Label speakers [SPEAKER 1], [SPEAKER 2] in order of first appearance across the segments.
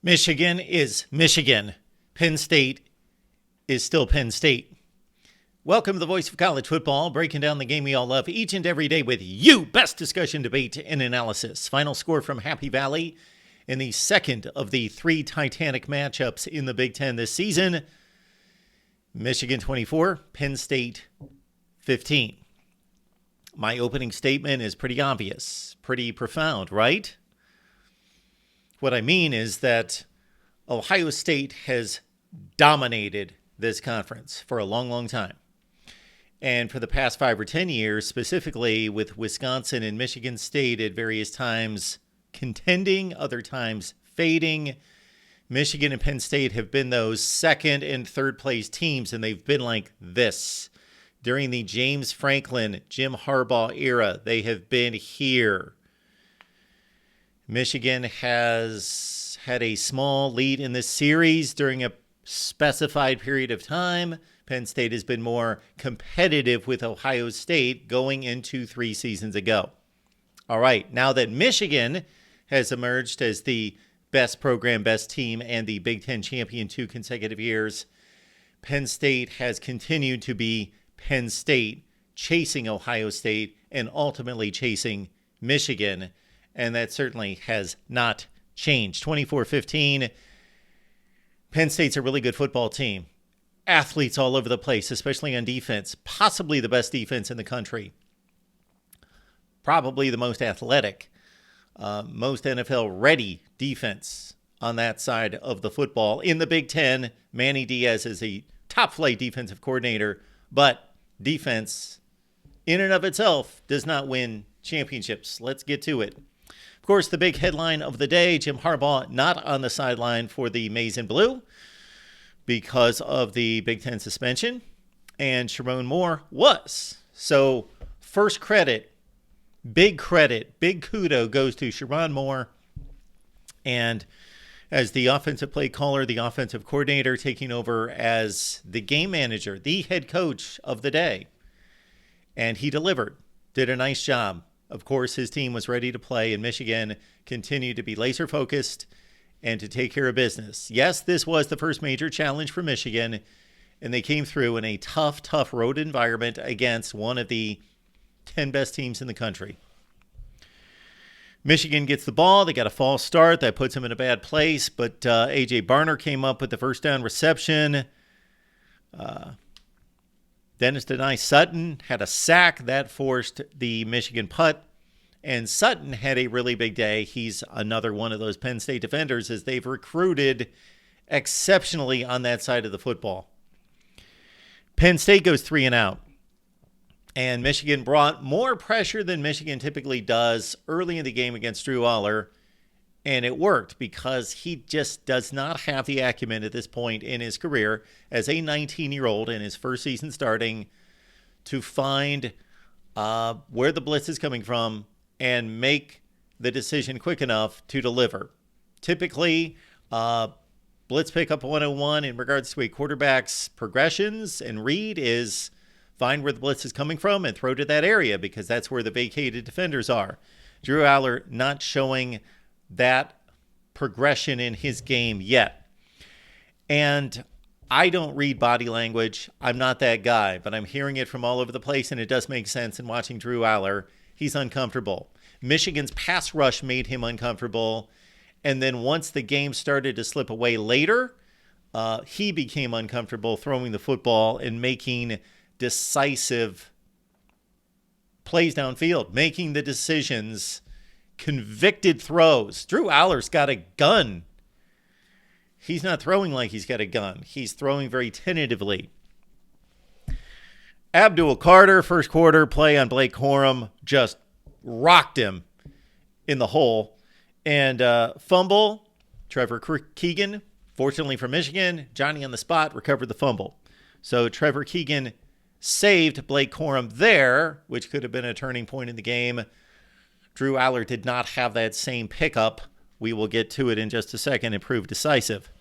[SPEAKER 1] Michigan is Michigan. Penn State is still Penn State. Welcome to the Voice of College Football, breaking down the game we all love each and every day with you. Best discussion, debate, and analysis. Final score from Happy Valley in the second of the three Titanic matchups in the Big Ten this season. Michigan 24, Penn State 15. My opening statement is pretty obvious, pretty profound, right? What I mean is that Ohio State has dominated this conference for a long, long time. And for the past 5 or 10 years, specifically with Wisconsin and Michigan State at various times contending, other times fading, Michigan and Penn State have been those second and third place teams, and they've been like this. During the James Franklin, Jim Harbaugh era, they have been here. Michigan has had a small lead in this series during a specified period of time. Penn State has been more competitive with Ohio State going into 3 seasons ago. All right, now that Michigan has emerged as the best program, best team, and the Big Ten champion 2 consecutive years, Penn State has continued to be Penn State, chasing Ohio State and ultimately chasing Michigan. And that certainly has not changed. 24-15. Penn State's a really good football team. Athletes all over the place, especially on defense. Possibly the best defense in the country. Probably the most athletic, most NFL-ready defense on that side of the football. In the Big Ten, Manny Diaz is a top-flight defensive coordinator, but defense in and of itself does not win championships. Let's get to it. Of course, the big headline of the day, Jim Harbaugh not on the sideline for the Maize and Blue because of the Big Ten suspension, and Sherrone Moore was. So first credit, big kudo goes to Sherrone Moore, and as the offensive play caller, the offensive coordinator, taking over as the game manager, the head coach of the day. And he delivered, did a nice job. Of course, his team was ready to play, and Michigan continued to be laser focused and to take care of business. Yes, this was the first major challenge for Michigan, and they came through in a tough road environment against one of the 10 best teams in the country. Michigan gets the ball. They got a false start. That puts them in a bad place, but A.J. Barner came up with the first down reception. Dennis Denai Sutton had a sack that forced the Michigan putt, and Sutton had a really big day. He's another one of those Penn State defenders as they've recruited exceptionally on that side of the football. Penn State goes 3 and out, and Michigan brought more pressure than Michigan typically does early in the game against Drew Aller, and it worked because he just does not have the acumen at this point in his career as a 19-year-old in his first season starting to find where the blitz is coming from and make the decision quick enough to deliver. Typically, blitz pickup 101 in regards to a quarterback's progressions and read is find where the blitz is coming from and throw to that area because that's where the vacated defenders are. Drew Aller not showing that progression in his game yet. And I don't read body language. I'm not that guy, but I'm hearing it from all over the place, and it does make sense in watching Drew Aller. He's uncomfortable. Michigan's pass rush made him uncomfortable, and then once the game started to slip away later, he became uncomfortable throwing the football and making decisive plays downfield, making the decisions, convicted throws. Drew Aller's got a gun. He's not throwing like he's got a gun. He's throwing very tentatively. Abdul Carter, first quarter play on Blake Corum, just rocked him in the hole. And fumble, Trevor Keegan, fortunately for Michigan, Johnny on the spot recovered the fumble. So Trevor Keegan saved Blake Corum there, which could have been a turning point in the game. Drew Aller did not have that same pickup. We will get to it in just a second and prove decisive.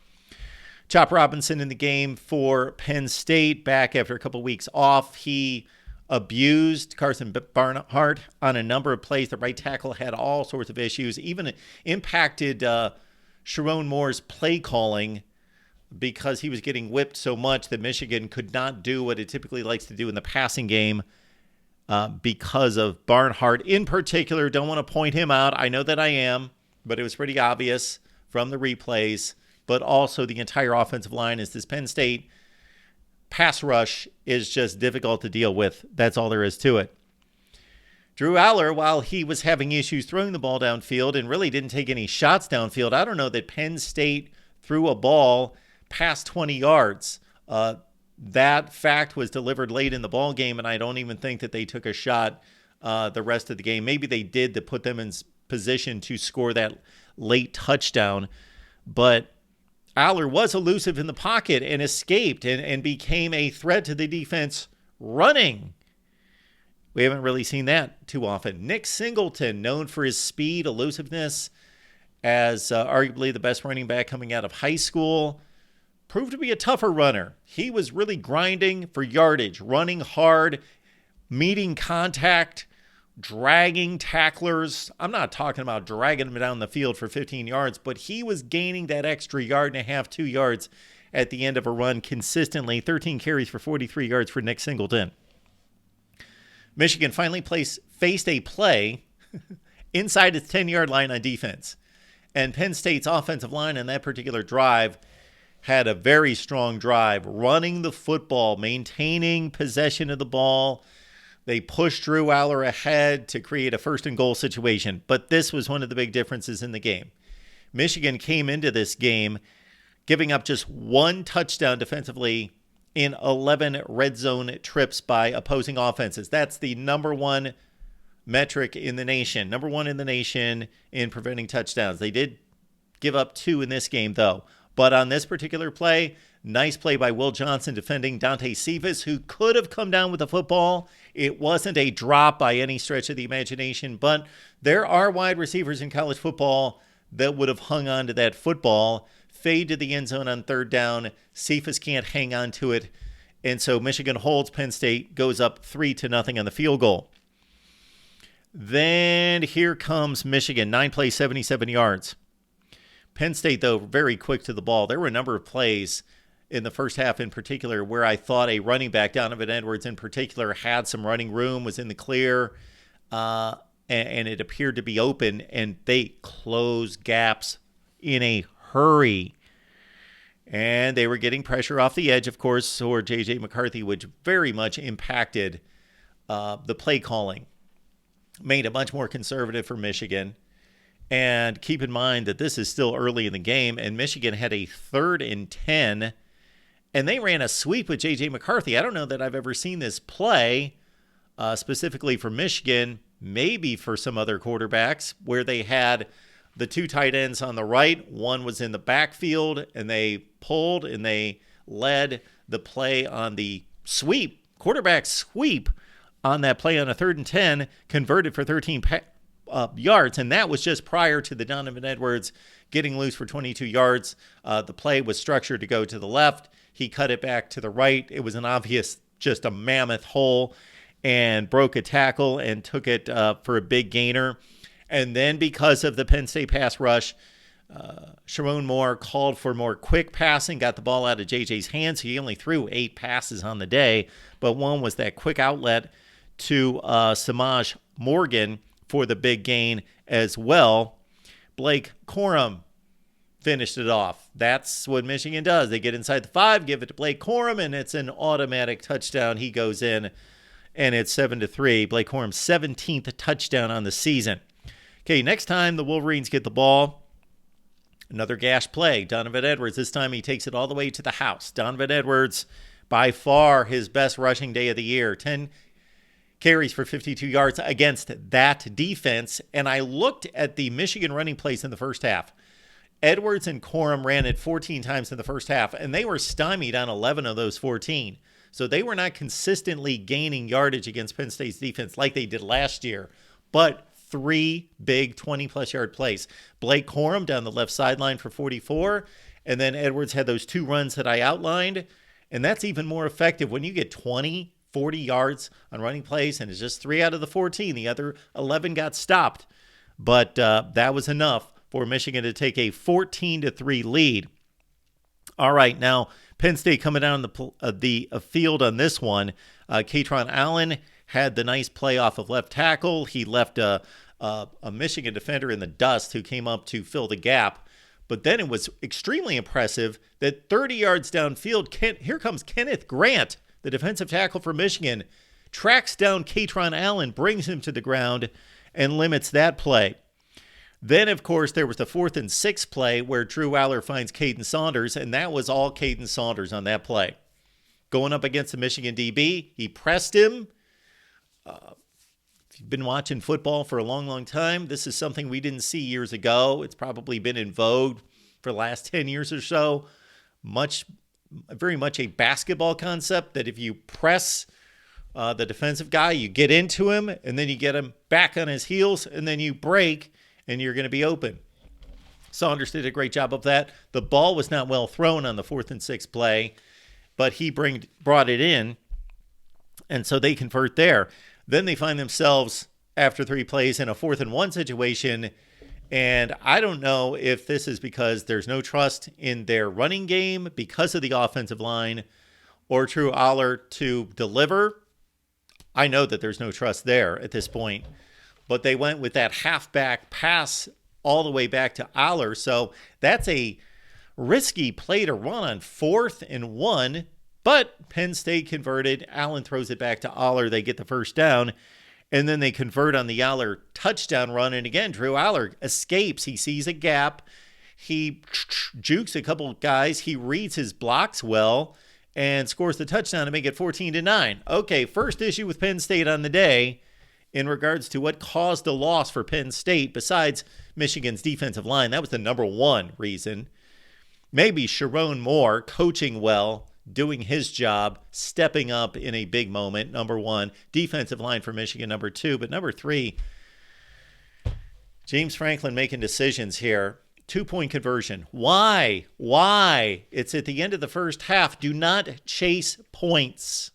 [SPEAKER 1] Chop Robinson in the game for Penn State, back after a couple weeks off. He abused Carson Barnhart on a number of plays. The right tackle had all sorts of issues, even impacted Sharon Moore's play calling because he was getting whipped so much that Michigan could not do what it typically likes to do in the passing game because of Barnhart in particular. Don't want to point him out. I know that I am, but it was pretty obvious from the replays. But also the entire offensive line is this Penn State pass rush is just difficult to deal with. That's all there is to it. Drew Aller, while he was having issues throwing the ball downfield and really didn't take any shots downfield, I don't know that Penn State threw a ball past 20 yards. That fact was delivered late in the ball game, and I don't even think that they took a shot the rest of the game. Maybe they did to put them in position to score that late touchdown, but Aller was elusive in the pocket and escaped and became a threat to the defense running. We haven't really seen that too often. Nick Singleton, known for his speed, elusiveness, as arguably the best running back coming out of high school, proved to be a tougher runner. He was really grinding for yardage, running hard, meeting contact, dragging tacklers. I'm not talking about dragging them down the field for 15 yards, but he was gaining that extra yard and a half, 2 yards at the end of a run consistently. 13 carries for 43 yards for Nick Singleton. Michigan finally faced a play inside its 10-yard line on defense. And Penn State's offensive line on that particular drive had a very strong drive, running the football, maintaining possession of the ball. They pushed Drew Aller ahead to create a first and goal situation. But this was one of the big differences in the game. Michigan came into this game giving up just one touchdown defensively in 11 red zone trips by opposing offenses. That's the number one metric in the nation. Number one in the nation in preventing touchdowns. They did give up 2 in this game, though. But on this particular play, nice play by Will Johnson defending Dante Cephas, who could have come down with the football. It wasn't a drop by any stretch of the imagination, but there are wide receivers in college football that would have hung on to that football. Fade to the end zone on third down. Cephas can't hang on to it. And so Michigan holds. Penn State goes up 3-0 on the field goal. Then here comes Michigan. 9 plays, 77 yards. Penn State, though, very quick to the ball. There were a number of plays in the first half in particular where I thought a running back, Donovan Edwards in particular, had some running room, was in the clear, and it appeared to be open, and they closed gaps in a hurry. And they were getting pressure off the edge, of course, or J.J. McCarthy, which very much impacted the play calling. Made it much more conservative for Michigan. And keep in mind that this is still early in the game, and Michigan had a 3rd and 10, and they ran a sweep with J.J. McCarthy. I don't know that I've ever seen this play specifically for Michigan, maybe for some other quarterbacks, where they had the 2 tight ends on the right. One was in the backfield, and they pulled, and they led the play on the sweep, quarterback sweep on that play on a 3rd and 10, converted for 13 yards, and that was just prior to the Donovan Edwards getting loose for 22 yards. The play was structured to go to the left. He cut it back to the right. It was an obvious, just a mammoth hole, and broke a tackle and took it for a big gainer. And then because of the Penn State pass rush, Sharon Moore called for more quick passing, got the ball out of JJ's hands. He only threw 8 passes on the day, but one was that quick outlet to Samaj Morgan for the big gain as well. Blake Corum finished it off. That's what Michigan does. They get inside the 5, give it to Blake Corum, and it's an automatic touchdown. He goes in, and it's 7-3. Blake Corum's 17th touchdown on the season. Okay, next time the Wolverines get the ball, another gash play. Donovan Edwards, this time he takes it all the way to the house. Donovan Edwards, by far his best rushing day of the year. 10 carries for 52 yards against that defense. And I looked at the Michigan running plays in the first half. Edwards and Corum ran it 14 times in the first half, and they were stymied on 11 of those 14. So they were not consistently gaining yardage against Penn State's defense like they did last year. But 3 big 20-plus yard plays. Blake Corum down the left sideline for 44, and then Edwards had those 2 runs that I outlined, and that's even more effective when you get 20, 40 yards on running plays, and it's just 3 out of the 14. The other 11 got stopped, but that was enough for Michigan to take a 14-3 lead. All right, now Penn State coming down the field on this one. Katron Allen had the nice play off of left tackle. He left a Michigan defender in the dust who came up to fill the gap. But then it was extremely impressive that 30 yards downfield, here comes Kenneth Grant, the defensive tackle for Michigan, tracks down Katron Allen, brings him to the ground, and limits that play. Then, of course, there was the 4th and 6 play where Drew Aller finds Caden Saunders, and that was all Caden Saunders on that play. Going up against the Michigan DB, he pressed him. If you've been watching football for a long, long time, this is something we didn't see years ago. It's probably been in vogue for the last 10 years or so. Very much a basketball concept that if you press the defensive guy, you get into him, and then you get him back on his heels, and then you break, and you're going to be open. Saunders did a great job of that. The ball was not well thrown on the 4th and 6 play, but he brought it in, and so they convert there. Then they find themselves, after 3 plays, in a 4th and 1 situation, and I don't know if this is because there's no trust in their running game because of the offensive line or Drew Aller to deliver. I know that there's no trust there at this point, but they went with that halfback pass all the way back to Aller. So that's a risky play to run on 4th and 1, but Penn State converted. Allen throws it back to Aller. They get the first down, and then they convert on the Aller touchdown run. And again, Drew Aller escapes. He sees a gap. He jukes a couple guys. He reads his blocks well and scores the touchdown to make it 14-9. Okay, first issue with Penn State on the day in regards to what caused the loss for Penn State besides Michigan's defensive line. That was the number one reason. Maybe Sharon Moore coaching well, doing his job, stepping up in a big moment, number one. Defensive line for Michigan, number two. But number three, James Franklin making decisions here. 2-point conversion. Why? It's at the end of the first half. Do not chase points.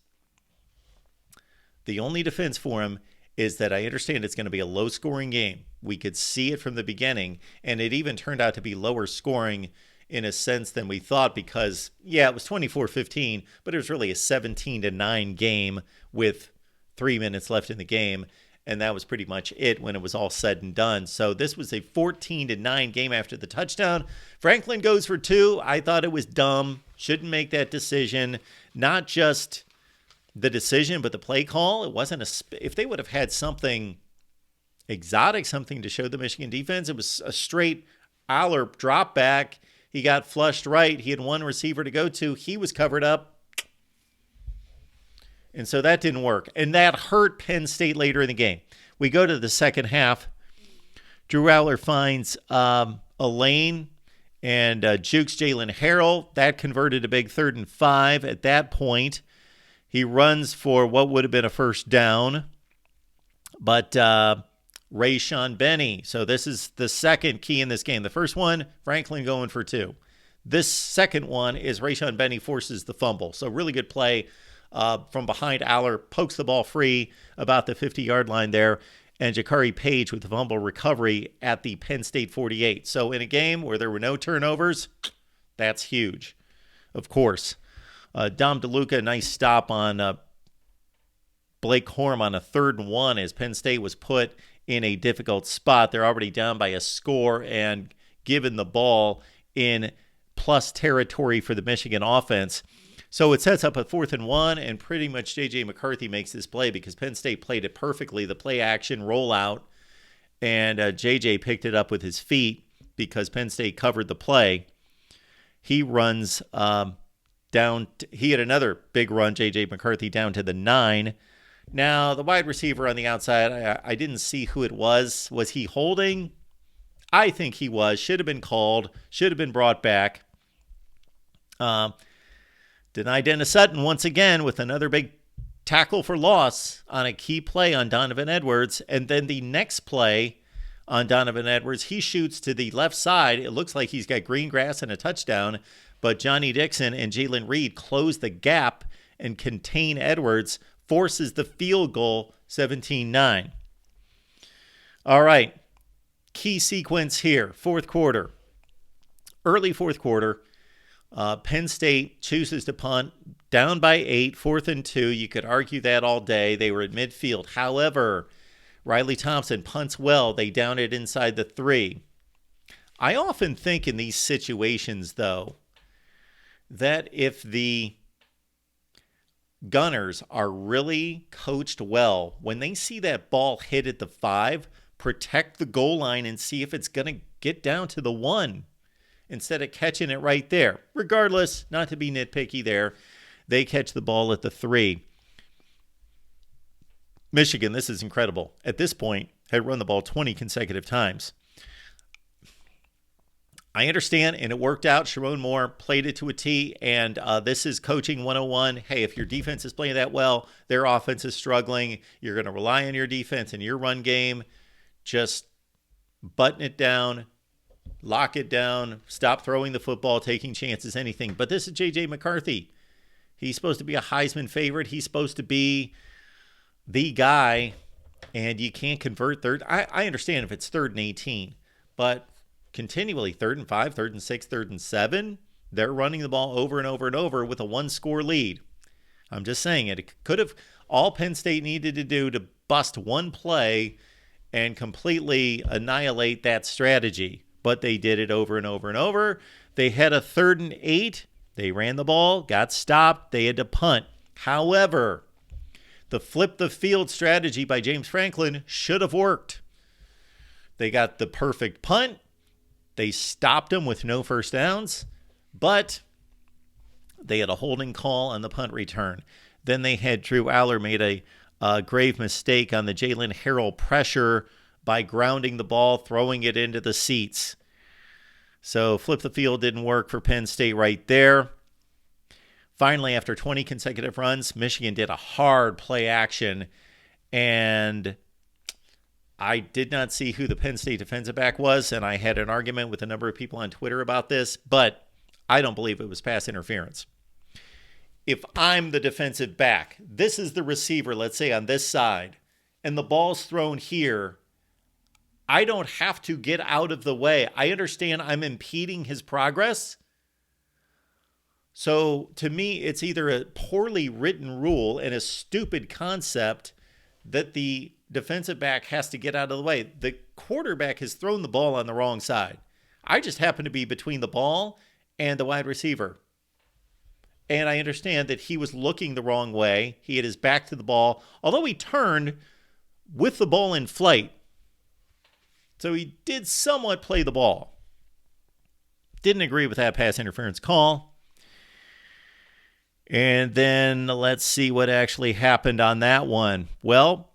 [SPEAKER 1] The only defense for him is that I understand it's going to be a low-scoring game. We could see it from the beginning, and it even turned out to be lower scoring in a sense than we thought because, yeah, it was 24-15, but it was really a 17-9 game with 3 minutes left in the game, and that was pretty much it when it was all said and done. So this was a 14-9 game after the touchdown. Franklin goes for 2. I thought it was dumb. Shouldn't make that decision. Not just the decision, but the play call. It wasn't if they would have had something exotic, something to show the Michigan defense, it was a straight Aller drop back. He got flushed right. He had one receiver to go to. He was covered up. And so that didn't work. And that hurt Penn State later in the game. We go to the second half. Drew Aller finds a lane and jukes Jalen Harrell. That converted a big 3rd and 5 at that point. He runs for what would have been a first down. But Rayshawn Benny. So this is the second key in this game. The first one, Franklin going for 2. This second one is Rayshawn Benny forces the fumble. So really good play from behind. Aller pokes the ball free about the 50-yard line there. And Jakari Page with the fumble recovery at the Penn State 48. So in a game where there were no turnovers, that's huge, of course. Dom DeLuca, nice stop on Blake Corum on a 3rd and 1 as Penn State was put in a difficult spot. They're already down by a score and given the ball in plus territory for the Michigan offense. So it sets up a 4th and 1, and pretty much J.J. McCarthy makes this play because Penn State played it perfectly, the play action rollout, and J.J. picked it up with his feet because Penn State covered the play. He runs down. He had another big run, J.J. McCarthy, down to the 9. Now, the wide receiver on the outside, I didn't see who it was. Was he holding? I think he was. Should have been called. Should have been brought back. Denied Dennis Sutton once again with another big tackle for loss on a key play on Donovan Edwards. And then the next play on Donovan Edwards, he shoots to the left side. It looks like he's got green grass and a touchdown. But Johnny Dixon and Jalen Reed close the gap and contain Edwards, forces the field goal 17-9. All right. key sequence here, fourth quarter. Early fourth quarter, Penn State chooses to punt, down by 8, 4th and 2. You could argue that all day. They were at midfield. However, Riley Thompson punts well. They down it inside the 3. I often think in these situations, though, that if the Gunners are really coached well, when they see that ball hit at the 5, protect the goal line and see if it's going to get down to the 1 instead of catching it right there. Regardless, not to be nitpicky there, they catch the ball at the 3. Michigan, this is incredible, at this point, had run the ball 20 consecutive times. I understand, and it worked out. Sharon Moore played it to a T, and this is coaching 101. Hey, if your defense is playing that well, their offense is struggling, you're going to rely on your defense and your run game. Just button it down, lock it down, stop throwing the football, taking chances, anything. But this is J.J. McCarthy. He's supposed to be a Heisman favorite. He's supposed to be the guy, and you can't convert third. I understand if it's 3rd and 18, but continually 3rd and 5, 3rd and 6, 3rd and 7, they're running the ball over and over and over with a 1-score lead. I'm just saying it could have all Penn State needed to do to bust one play and completely annihilate that strategy. But they did it over and over and over. They had a 3rd and 8. They ran the ball, got stopped. They had to punt. However, the flip the field strategy by James Franklin should have worked. They got the perfect punt. They stopped him with no first downs, but they had a holding call on the punt return. Then they had Drew Aller made a grave mistake on the Jalen Harrell pressure by grounding the ball, throwing it into the seats. So flip the field didn't work for Penn State right there. Finally, after 20 consecutive runs, Michigan did a hard play action, and I did not see who the Penn State defensive back was, and I had an argument with a number of people on Twitter about this, but I don't believe it was pass interference. If I'm the defensive back, this is the receiver, let's say on this side, and the ball's thrown here, I don't have to get out of the way. I understand I'm impeding his progress. So to me, it's either a poorly written rule and a stupid concept that the defensive back has to get out of the way. The quarterback has thrown the ball on the wrong side. I just happen to be between the ball and the wide receiver. And I understand that he was looking the wrong way. He had his back to the ball, although he turned with the ball in flight. So he did somewhat play the ball. Didn't agree with that pass interference call. And then let's see what actually happened on that one. Well,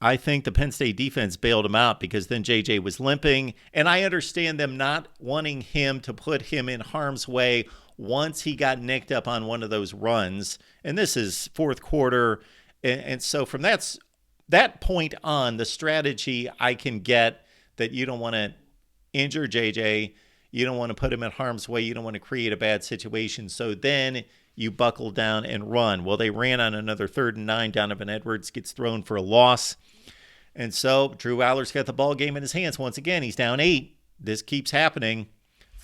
[SPEAKER 1] I think the Penn State defense bailed him out because then JJ was limping. And I understand them not wanting him to put him in harm's way once he got nicked up on one of those runs. And this is fourth quarter. And so from that point on, the strategy I can get that you don't want to injure JJ, you don't want to put him in harm's way, you don't want to create a bad situation. So then you buckle down and run. Well, they ran on another 3rd and 9. Donovan Edwards gets thrown for a loss. And so Drew Aller's got the ball game in his hands. Once again, he's down 8. This keeps happening.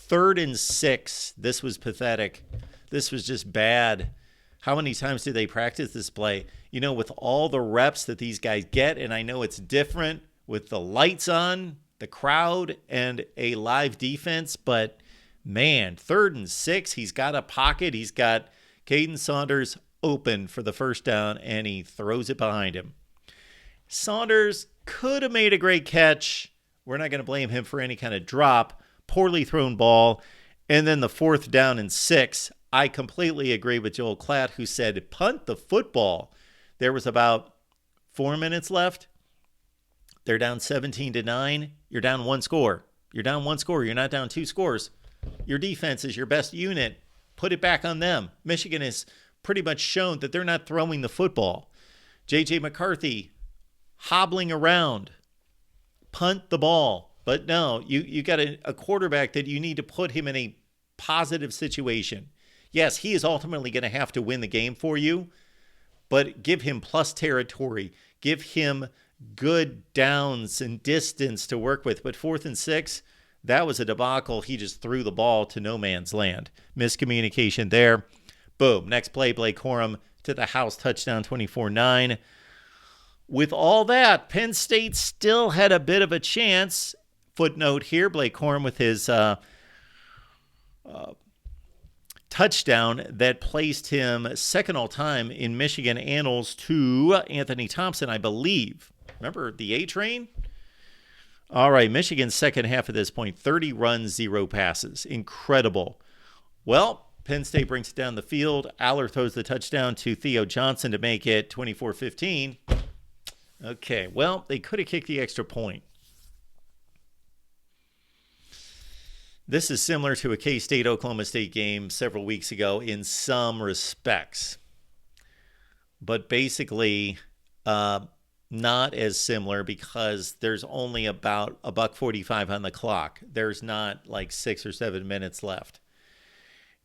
[SPEAKER 1] 3rd and 6. This was pathetic. This was just bad. How many times did they practice this play? You know, with all the reps that these guys get, and I know it's different with the lights on, the crowd, and a live defense, but man, 3rd and 6, he's got a pocket. He's got Caden Saunders open for the first down, and he throws it behind him. Saunders could have made a great catch. We're not going to blame him for any kind of drop. Poorly thrown ball. And then the 4th down and 6, I completely agree with Joel Klatt, who said, punt the football. There was about 4 minutes left. They're down 17-9. You're down 1 score. You're down 1 score. You're not down 2 scores. Your defense is your best unit. Put it back on them. Michigan has pretty much shown that they're not throwing the football. J.J. McCarthy hobbling around. Punt the ball. But no, you got a quarterback that you need to put him in a positive situation. Yes, he is ultimately going to have to win the game for you, but give him plus territory. Give him good downs and distance to work with. But 4th and 6, that was a debacle. He just threw the ball to no man's land. Miscommunication there. Boom. Next play, Blake Corum to the house touchdown, 24-9. With all that, Penn State still had a bit of a chance. Footnote here, Blake Corum with his touchdown that placed him second all time in Michigan annals to Anthony Thompson, I believe. Remember the A train? All right, Michigan's second half at this point, 30 runs, 0 passes. Incredible. Well, Penn State brings it down the field. Aller throws the touchdown to Theo Johnson to make it 24-15. Okay, well, they could have kicked the extra point. This is similar to a K-State-Oklahoma State game several weeks ago in some respects. But basically, not as similar because there's only about $1:45 on the clock. There's not like 6 or 7 minutes left.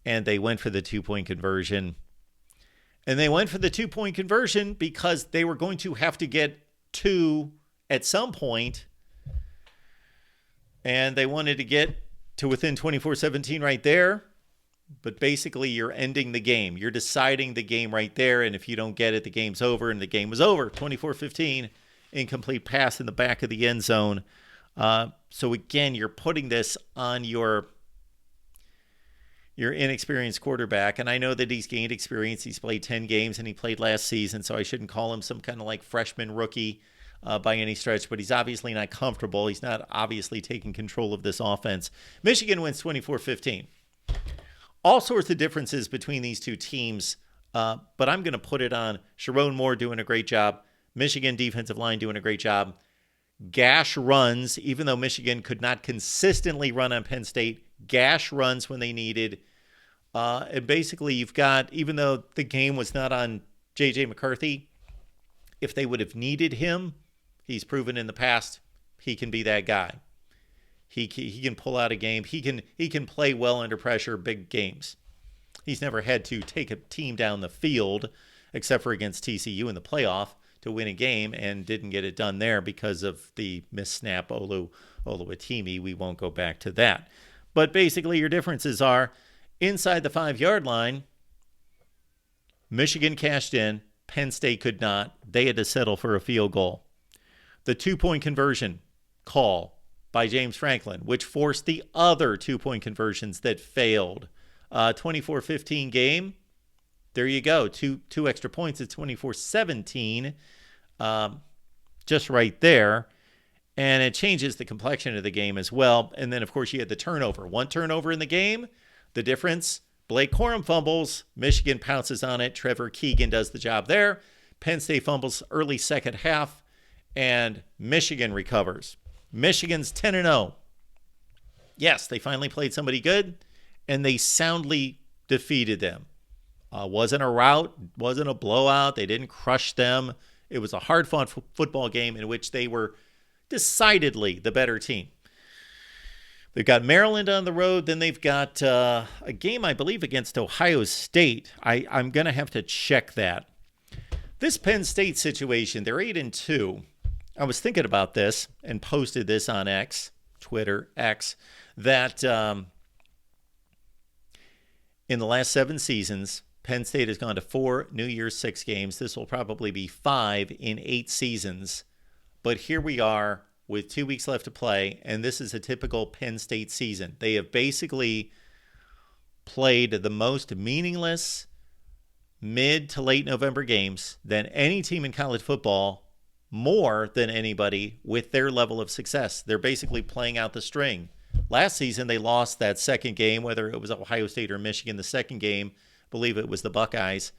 [SPEAKER 1] And they went for the 2-point conversion. And they went for the 2-point conversion because they were going to have to get 2 at some point. And they wanted to get to within 24-17 right there. But basically, you're ending the game. You're deciding the game right there. And if you don't get it, the game's over. And the game was over. 24-15, incomplete pass in the back of the end zone. So again, you're putting this on your inexperienced quarterback. And I know that he's gained experience. He's played 10 games and he played last season. So I shouldn't call him some kind of like freshman rookie by any stretch. But he's obviously not comfortable. He's not obviously taking control of this offense. Michigan wins 24-15. All sorts of differences between these two teams, but I'm going to put it on Sharon Moore doing a great job, Michigan defensive line doing a great job, gash runs, even though Michigan could not consistently run on Penn State, gash runs when they needed. And basically you've got, even though the game was not on J.J. McCarthy, if they would have needed him, he's proven in the past he can be that guy. He can pull out a game. He can play well under pressure, big games. He's never had to take a team down the field, except for against TCU in the playoff, to win a game, and didn't get it done there because of the missnap Oluwatimi. We won't go back to that. But basically your differences are inside the 5-yard line, Michigan cashed in, Penn State could not. They had to settle for a field goal. The 2-point conversion call by James Franklin, which forced the other 2-point conversions that failed. 24-15 game. There you go. Two extra points. It's 24-17. Just right there. And it changes the complexion of the game as well. And then, of course, you had the turnover. 1 turnover in the game. The difference, Blake Corum fumbles. Michigan pounces on it. Trevor Keegan does the job there. Penn State fumbles early second half. And Michigan recovers. Michigan's 10-0. Yes, they finally played somebody good, and they soundly defeated them. Wasn't a rout, wasn't a blowout. They didn't crush them. It was a hard-fought football game in which they were decidedly the better team. They've got Maryland on the road. Then they've got a game, I believe, against Ohio State. I'm going to have to check that. This Penn State situation, they're 8-2. I was thinking about this and posted this on Twitter, that in the last 7 seasons, Penn State has gone to 4 New Year's 6 games. This will probably be 5 in 8 seasons. But here we are with 2 weeks left to play, and this is a typical Penn State season. They have basically played the most meaningless mid to late November games than any team in college football, more than anybody with their level of success. They're basically playing out the string. Last season, they lost that second game, whether it was Ohio State or Michigan. The second game, I believe it was the Buckeyes,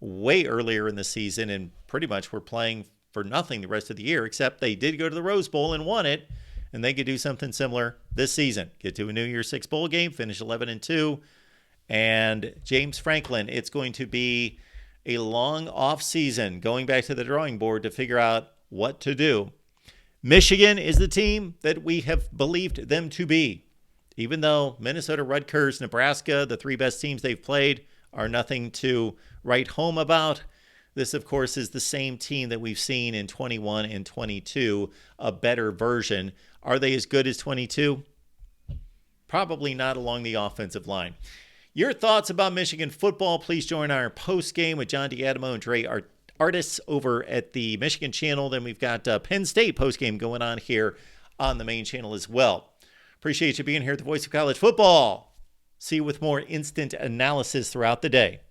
[SPEAKER 1] way earlier in the season, and pretty much were playing for nothing the rest of the year, except they did go to the Rose Bowl and won it, and they could do something similar this season. Get to a New Year's 6 bowl game, finish 11-2, and James Franklin, it's going to be a long off season, going back to the drawing board to figure out what to do. Michigan is the team that we have believed them to be. Even though Minnesota, Rutgers, Nebraska, the 3 best teams they've played, are nothing to write home about, This, of course, is the same team that we've seen in 21 and 22, a better version. Are they as good as 22? Probably not along the offensive line. Your thoughts about Michigan football, please join our post game with John D'Adamo and Dre Artists over at the Michigan channel. Then we've got Penn State post game going on here on the main channel as well. Appreciate you being here at the Voice of College Football. See you with more instant analysis throughout the day.